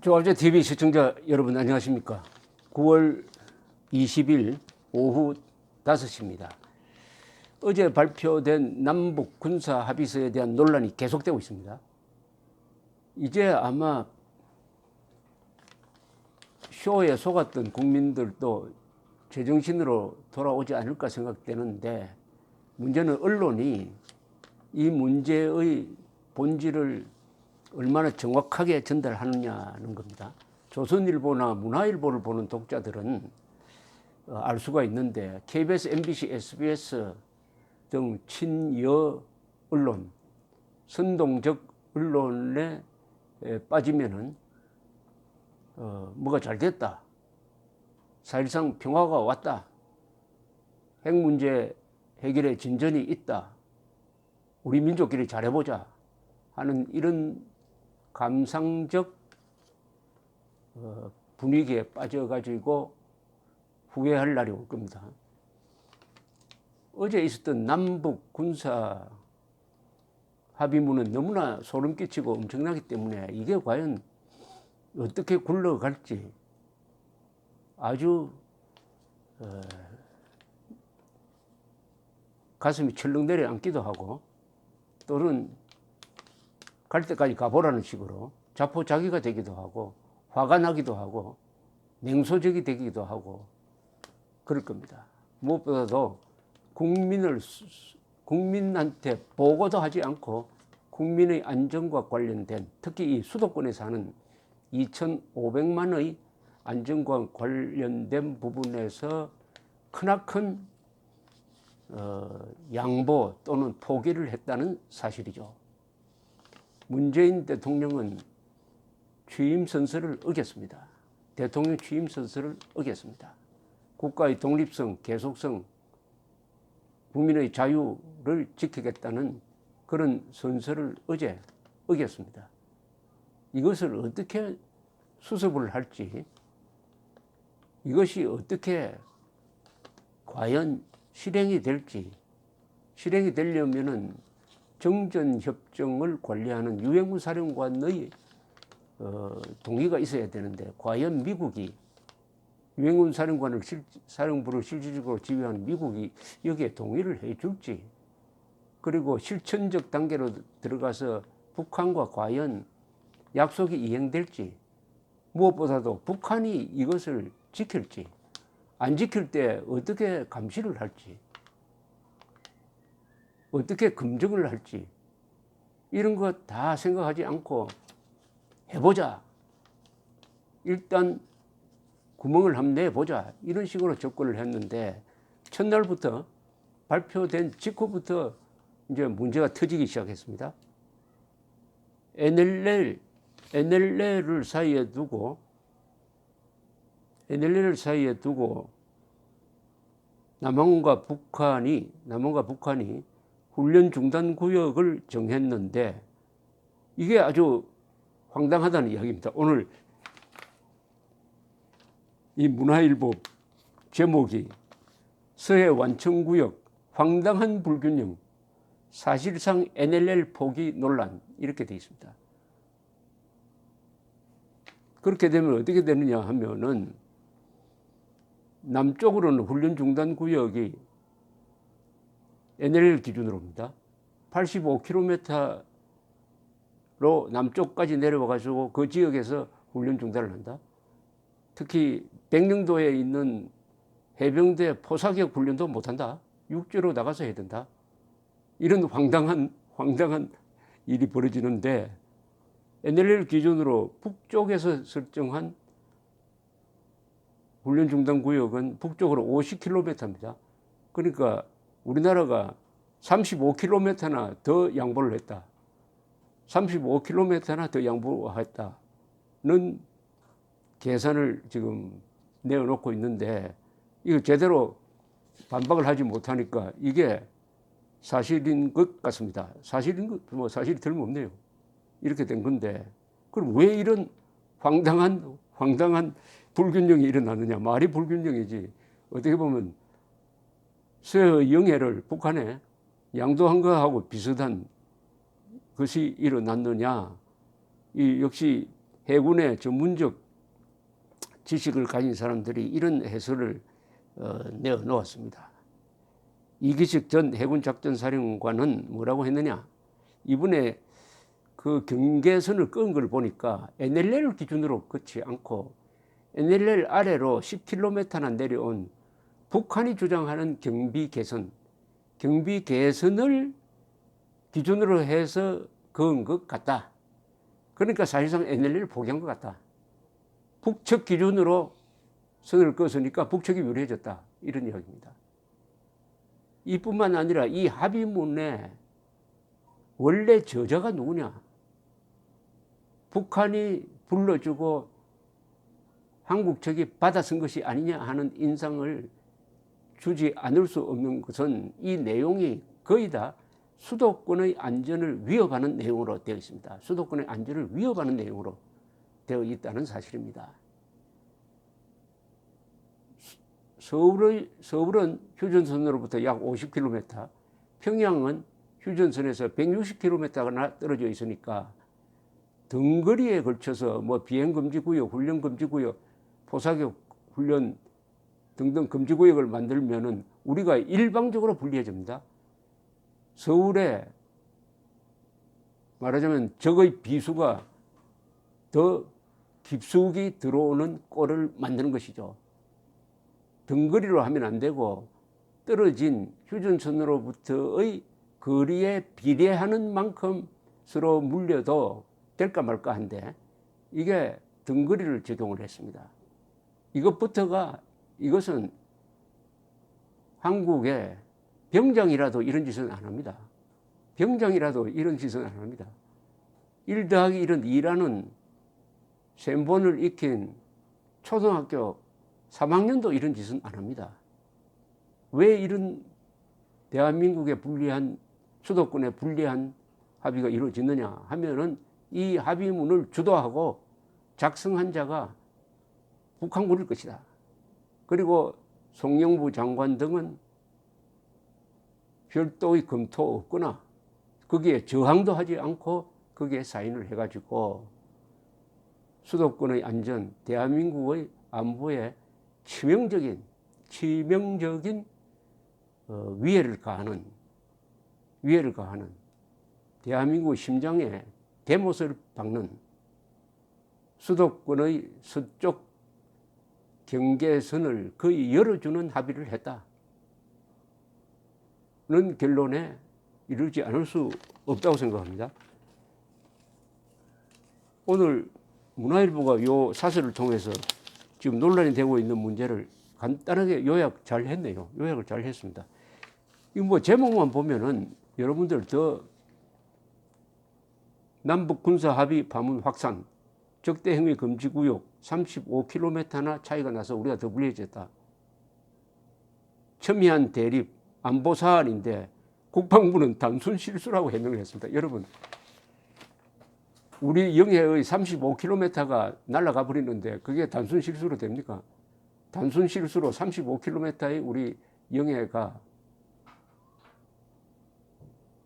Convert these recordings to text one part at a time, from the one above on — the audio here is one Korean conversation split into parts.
조합제 TV 시청자 여러분 안녕하십니까? 9월 20일 오후 5시입니다. 어제 발표된 남북 군사 합의서에 대한 논란이 계속되고 있습니다. 이제 아마 쇼에 속았던 국민들도 제정신으로 돌아오지 않을까 생각되는데, 문제는 언론이 이 문제의 본질을 얼마나 정확하게 전달하느냐는 겁니다. 조선일보나 문화일보를 보는 독자들은 알 수가 있는데, KBS, MBC, SBS 등 친여 언론, 선동적 언론에 빠지면은 뭐가 잘 됐다, 사실상 평화가 왔다, 핵 문제 해결에 진전이 있다, 우리 민족끼리 잘해보자 하는 이런 감상적 분위기에 빠져가지고 후회할 날이 올 겁니다. 어제 있었던 남북 군사 합의문은 너무나 소름 끼치고 엄청나기 때문에 이게 과연 어떻게 굴러갈지 아주 가슴이 철렁 내려앉기도 하고, 또는 갈 때까지 가보라는 식으로 자포자기가 되기도 하고, 화가 나기도 하고, 냉소적이 되기도 하고 그럴 겁니다. 무엇보다도 국민한테 보고도 하지 않고 국민의 안전과 관련된, 특히 이 수도권에 사는 2,500만의 안전과 관련된 부분에서 크나큰 양보 또는 포기를 했다는 사실이죠. 문재인 대통령은 취임 선서를 어겼습니다. 대통령 취임 선서를 어겼습니다. 국가의 독립성, 계속성, 국민의 자유를 지키겠다는 그런 선서를 어제 어겼습니다. 이것을 어떻게 수습을 할지, 이것이 어떻게 과연 실행이 될지, 실행이 되려면은 정전협정을 관리하는 유엔군 사령관의 동의가 있어야 되는데, 과연 미국이, 유엔군 사령부를 실질적으로 지휘하는 미국이 여기에 동의를 해줄지, 그리고 실천적 단계로 들어가서 북한과 과연 약속이 이행될지, 무엇보다도 북한이 이것을 지킬지, 안 지킬 때 어떻게 감시를 할지, 어떻게 검증을 할지, 이런 것 다 생각하지 않고 해보자, 일단 구멍을 한번 내보자, 이런 식으로 접근을 했는데, 첫날부터 발표된 직후부터 이제 문제가 터지기 시작했습니다. NLL을 사이에 두고 남한과 북한이 훈련 중단 구역을 정했는데, 이게 아주 황당하다는 이야기입니다. 오늘 이 문화일보 제목이 서해 완천구역 황당한 불균형, 사실상 NLL 포기 논란, 이렇게 되어 있습니다. 그렇게 되면 어떻게 되느냐 하면은, 남쪽으로는 훈련 중단 구역이 NLL 기준으로입니다. 85km로 남쪽까지 내려와가지고 그 지역에서 훈련 중단을 한다. 특히 백령도에 있는 해병대 포사격 훈련도 못한다. 육지로 나가서 해야 된다. 이런 황당한 일이 벌어지는데, NLL 기준으로 북쪽에서 설정한 훈련 중단 구역은 북쪽으로 50km입니다. 그러니까 우리나라가 35km나 더 양보를 했다. 35km나 더 양보했다는 계산을 지금 내어놓고 있는데, 이거 제대로 반박을 하지 못하니까 이게 사실인 것 같습니다. 사실이 틀림없네요. 이렇게 된 건데, 그럼 왜 이런 황당한 불균형이 일어나느냐? 말이 불균형이지. 어떻게 보면 서해 영해를 북한에 양도한 것하고 비슷한 것이 일어났느냐? 이 역시 해군의 전문적 지식을 가진 사람들이 이런 해설을 내어 놓았습니다. 이기식 전 해군작전사령관은 뭐라고 했느냐? 이번에 그 경계선을 끄은 걸 보니까 NLL 기준으로 긋지 않고 NLL 아래로 10km나 내려온 북한이 주장하는 경비 개선을 기준으로 해서 그은 것 같다. 그러니까 사실상 NLL을 포기한 것 같다. 북측 기준으로 선을 그었으니까 북측이 유리해졌다. 이런 이야기입니다. 이뿐만 아니라 이 합의문에 원래 저자가 누구냐? 북한이 불러주고 한국 측이 받아 쓴 것이 아니냐 하는 인상을 주지 않을 수 없는 것은 이 내용이 거의 다 수도권의 안전을 위협하는 내용으로 되어 있습니다. 수도권의 안전을 위협하는 내용으로 되어 있다는 사실입니다. 서울은 휴전선으로부터 약 50km, 평양은 휴전선에서 160km가 떨어져 있으니까 등거리에 걸쳐서 뭐 비행금지구역, 훈련금지구역, 포사격 훈련 등등 금지구역을 만들면은 우리가 일방적으로 불리해집니다. 서울에 말하자면 적의 비수가 더 깊숙이 들어오는 꼴을 만드는 것이죠. 등거리로 하면 안 되고 떨어진 휴전선으로부터의 거리에 비례하는 만큼 서로 물려도 될까 말까 한데 이게 등거리를 적용을 했습니다. 이것은 한국의 병장이라도 이런 짓은 안 합니다. 병장이라도 이런 짓은 안 합니다. 1 더하기 1은 2라는 셈본을 익힌 초등학교 3학년도 이런 짓은 안 합니다. 왜 이런 대한민국의 불리한 수도권의 불리한 합의가 이루어졌느냐 하면은 이 합의문을 주도하고 작성한 자가 북한군일 것이다. 그리고 송영부 장관 등은 별도의 검토 없거나 거기에 저항도 하지 않고 거기에 사인을 해가지고 수도권의 안전, 대한민국의 안보에 치명적인 위해를 가하는 대한민국의 심장에 대못을 박는 수도권의 서쪽 경계선을 거의 열어주는 합의를 했다는 결론에 이르지 않을 수 없다고 생각합니다. 오늘 문화일보가 요 사설을 통해서 지금 논란이 되고 있는 문제를 간단하게 요약 잘 했네요. 요약을 잘 했습니다. 이 뭐 제목만 보면은 여러분들 더 남북 군사 합의 파문 확산, 적대 행위 금지 구역 35km나 차이가 나서 우리가 더 불리해졌다. 첨예한 대립, 안보 사안인데 국방부는 단순 실수라고 해명을 했습니다. 여러분, 우리 영해의 35km가 날아가 버리는데 그게 단순 실수로 됩니까? 단순 실수로 35km의 우리 영해가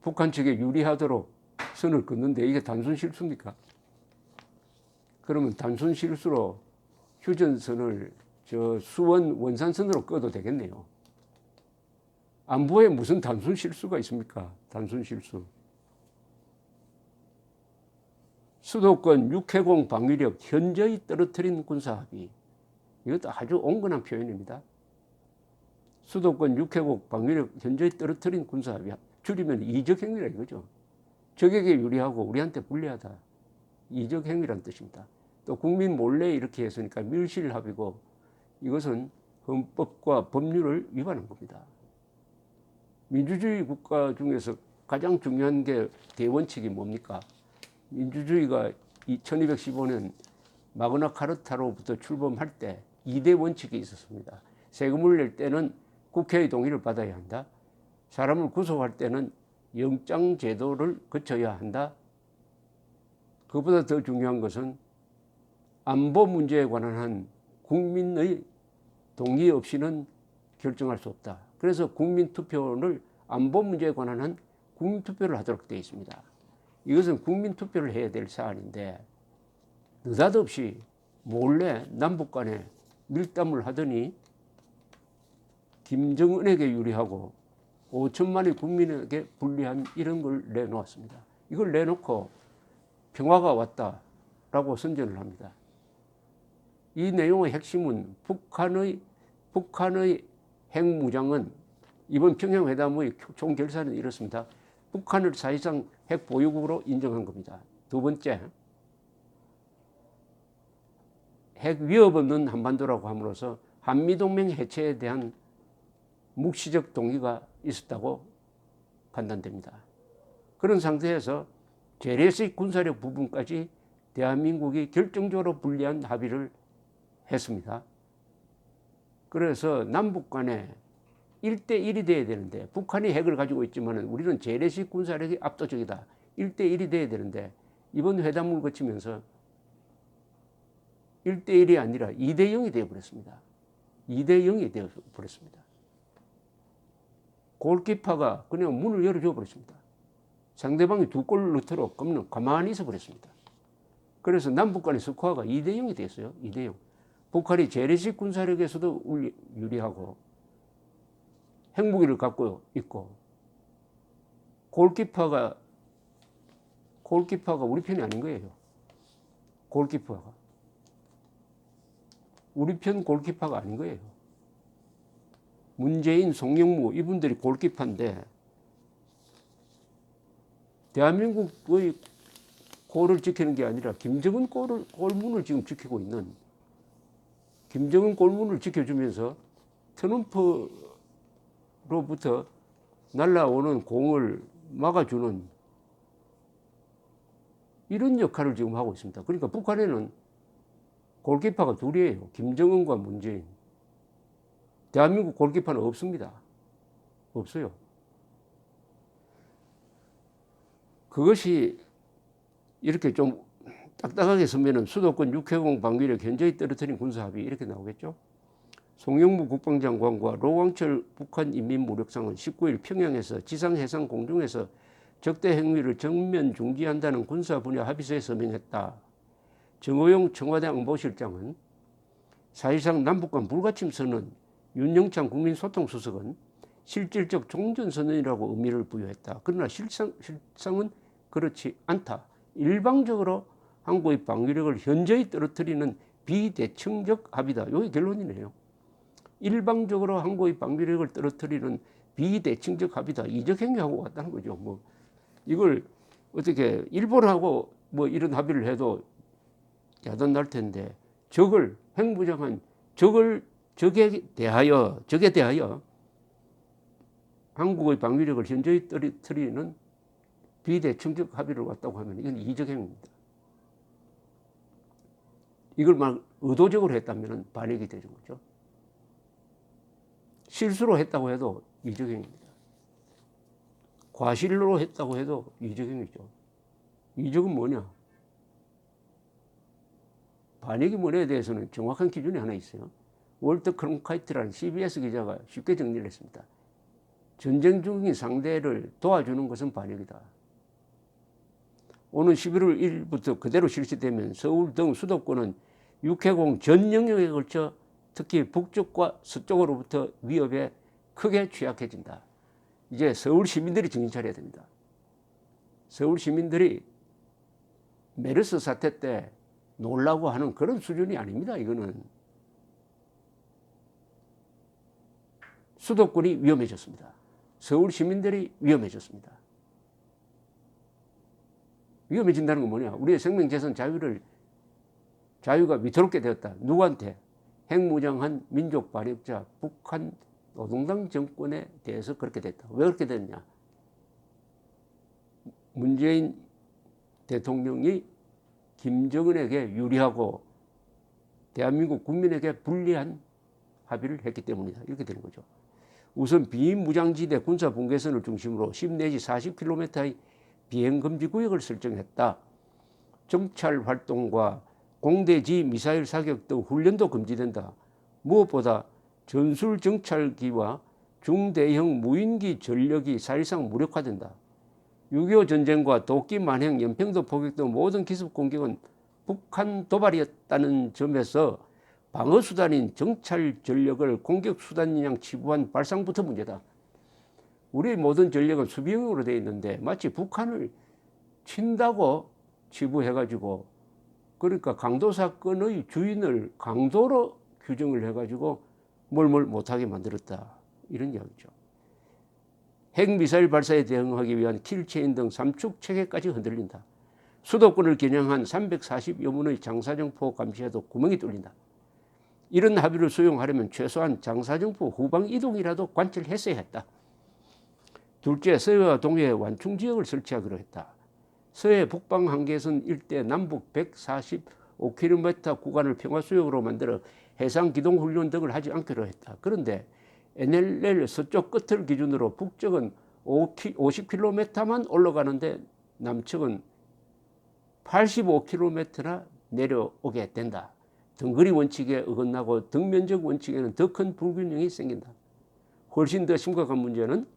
북한 측에 유리하도록 선을 긋는데 이게 단순 실수입니까? 그러면 단순 실수로 휴전선을 수원 원산선으로 꺼도 되겠네요. 안보에 무슨 단순 실수가 있습니까? 단순 실수. 수도권 육해공 방위력 현저히 떨어뜨린 군사합의. 이것도 아주 온건한 표현입니다. 수도권 육해공 방위력 현저히 떨어뜨린 군사합의. 줄이면 이적행위라 이거죠. 적에게 유리하고 우리한테 불리하다. 이적행위란 뜻입니다. 또 국민 몰래 이렇게 했으니까 밀실합의고 이것은 헌법과 법률을 위반한 겁니다. 민주주의 국가 중에서 가장 중요한 게 대원칙이 뭡니까? 민주주의가 1215년 마그나 카르타로부터 출범할 때 2대 원칙이 있었습니다. 세금을 낼 때는 국회의 동의를 받아야 한다. 사람을 구속할 때는 영장 제도를 거쳐야 한다. 그보다 더 중요한 것은 안보 문제에 관한 한 국민의 동의 없이는 결정할 수 없다. 그래서 국민투표를 안보 문제에 관한 한 국민투표를 하도록 되어 있습니다. 이것은 국민투표를 해야 될 사안인데 느닷없이 몰래 남북 간에 밀담을 하더니 김정은에게 유리하고 5천만의 국민에게 불리한 이런 걸 내놓았습니다. 이걸 내놓고 평화가 왔다라고 선전을 합니다. 이 내용의 핵심은 북한의 핵무장은 이번 평양회담의 총결산은 이렇습니다. 북한을 사실상 핵 보유국으로 인정한 겁니다. 두 번째, 핵 위협 없는 한반도라고 함으로써 한미동맹 해체에 대한 묵시적 동의가 있었다고 판단됩니다. 그런 상태에서 재래식 군사력 부분까지 대한민국이 결정적으로 불리한 합의를 했습니다. 그래서 남북 간에 1대1이 돼야 되는데, 북한이 핵을 가지고 있지만 우리는 재래식 군사력이 압도적이다. 1대1이 돼야 되는데 이번 회담을 거치면서 1대1이 아니라 2대0이 되어버렸습니다. 2대0이 되어버렸습니다. 골키퍼가 그냥 문을 열어줘 버렸습니다. 상대방이 두 골을 넣도록 그러면 가만히 있어 버렸습니다. 그래서 남북 간의 스코어가 2대0이 됐어요. 2대0. 북한이 재래식 군사력에서도 유리하고 핵무기를 갖고 있고 골키퍼가 우리 편이 아닌 거예요. 골키퍼가 우리 편 골키퍼가 아닌 거예요. 문재인, 송영무 이분들이 골키퍼인데 대한민국의 골을 지키는 게 아니라 김정은 골문을 지금 지키고 있는, 김정은 골문을 지켜주면서 트럼프로부터 날라오는 공을 막아주는 이런 역할을 지금 하고 있습니다. 그러니까 북한에는 골키퍼가 둘이에요. 김정은과 문재인. 대한민국 골키퍼는 없습니다. 없어요. 그것이 이렇게 좀 딱딱하게 서면은 수도권 육해공 방위력 현저히 떨어뜨린 군사합의 이렇게 나오겠죠. 송영무 국방장관과 로광철 북한 인민무력상은 19일 평양에서 지상, 해상, 공중에서 적대 행위를 전면 중지한다는 군사 분야 합의서에 서명했다. 정호영 청와대 안보실장은 사실상 남북 간 불가침 선언, 윤영찬 국민소통수석은 실질적 종전선언이라고 의미를 부여했다. 그러나 실상은 그렇지 않다. 일방적으로 한국의 방위력을 현저히 떨어뜨리는 비대칭적 합의다. 이게 결론이네요. 일방적으로 한국의 방위력을 떨어뜨리는 비대칭적 합의다. 이적 행위하고 왔다는 거죠. 뭐 이걸 어떻게 일본하고 뭐 이런 합의를 해도 야단 날 텐데 적을 핵무장한 적에 대하여 한국의 방위력을 현저히 떨어뜨리는 비대칭적 합의를 왔다고 하면 이건 이적 행위입니다. 이걸 막 의도적으로 했다면 반역이 되는 거죠. 실수로 했다고 해도 이적 행위입니다. 과실로 했다고 해도 이적 행위죠. 이적은 뭐냐? 반역이 뭐냐에 대해서는 정확한 기준이 하나 있어요. 월터 크롱카이트라는 CBS 기자가 쉽게 정리를 했습니다. 전쟁 중인 상대를 도와주는 것은 반역이다. 오는 11월 1일부터 그대로 실시되면 서울 등 수도권은 육해공 전 영역에 걸쳐 특히 북쪽과 서쪽으로부터 위협에 크게 취약해진다. 이제 서울 시민들이 정신 차려야 됩니다. 서울 시민들이 메르스 사태 때 놀라고 하는 그런 수준이 아닙니다. 이거는 수도권이 위험해졌습니다. 서울 시민들이 위험해졌습니다. 위험해진다는 건 뭐냐? 우리의 생명재산 자유가 위태롭게 되었다. 누구한테? 핵무장한 민족 반역자 북한 노동당 정권에 대해서 그렇게 됐다. 왜 그렇게 됐냐? 문재인 대통령이 김정은에게 유리하고 대한민국 국민에게 불리한 합의를 했기 때문이다. 이렇게 되는 거죠. 우선 비무장지대 군사분계선을 중심으로 10 내지 40km의 비행금지 구역을 설정했다. 정찰 활동과 공대지 미사일 사격 등 훈련도 금지된다. 무엇보다 전술 정찰기와 중대형 무인기 전력이 사실상 무력화된다. 6.25 전쟁과 도끼 만행, 연평도 포격 등 모든 기습 공격은 북한 도발이었다는 점에서 방어수단인 정찰 전력을 공격수단이냐 치부한 발상부터 문제다. 우리 모든 전력은 수비형으로 되어 있는데 마치 북한을 친다고 치부해가지고, 그러니까 강도 사건의 주인을 강도로 규정을 해가지고 뭘 못하게 만들었다, 이런 이야기죠. 핵미사일 발사에 대응하기 위한 킬체인 등 삼축 체계까지 흔들린다. 수도권을 겨냥한 340여 문의 장사정포 감시에도 구멍이 뚫린다. 이런 합의를 수용하려면 최소한 장사정포 후방 이동이라도 관철했어야 했다. 둘째, 서해와 동해에 완충지역을 설치하기로 했다. 서해 북방 한계선 일대 남북 145km 구간을 평화수역으로 만들어 해상기동훈련 등을 하지 않기로 했다. 그런데 NLL 서쪽 끝을 기준으로 북쪽은 50km만 올라가는데 남측은 85km나 내려오게 된다. 덩거리 원칙에 어긋나고 등면적 원칙에는 더 큰 불균형이 생긴다. 훨씬 더 심각한 문제는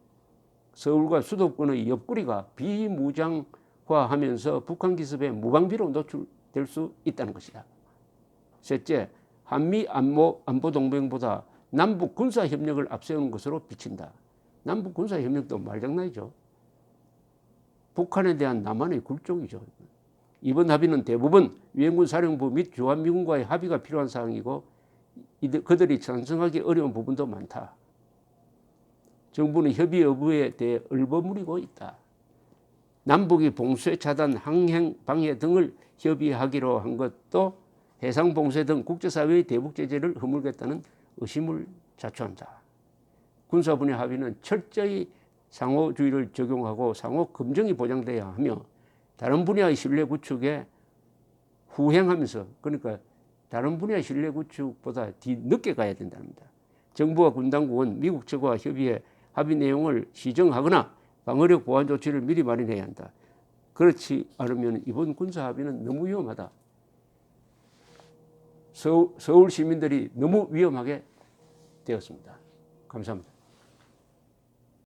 서울과 수도권의 옆구리가 비무장화하면서 북한 기습에 무방비로 노출될 수 있다는 것이다. 셋째, 한미 안보 동맹보다 남북 군사협력을 앞세우는 것으로 비친다. 남북 군사협력도 말장난이죠. 북한에 대한 남한의 굴종이죠. 이번 합의는 대부분 위엔군 사령부 및 주한미군과의 합의가 필요한 사항이고 그들이 찬성하기 어려운 부분도 많다. 정부는 협의 여부에 대해 얼버무리고 있다. 남북이 봉쇄 차단, 항행 방해 등을 협의하기로 한 것도 해상 봉쇄 등 국제사회의 대북 제재를 허물겠다는 의심을 자초한다. 군사 분야 합의는 철저히 상호주의를 적용하고 상호 검증이 보장돼야 하며 다른 분야의 신뢰 구축에 후행하면서, 그러니까 다른 분야의 신뢰 구축보다 뒤늦게 가야 된답니다. 정부와 군 당국은 미국 측과 협의해 합의 내용을 시정하거나 방어력 보완 조치를 미리 마련해야 한다. 그렇지 않으면 이번 군사 합의는 너무 위험하다. 서울 시민들이 너무 위험하게 되었습니다. 감사합니다.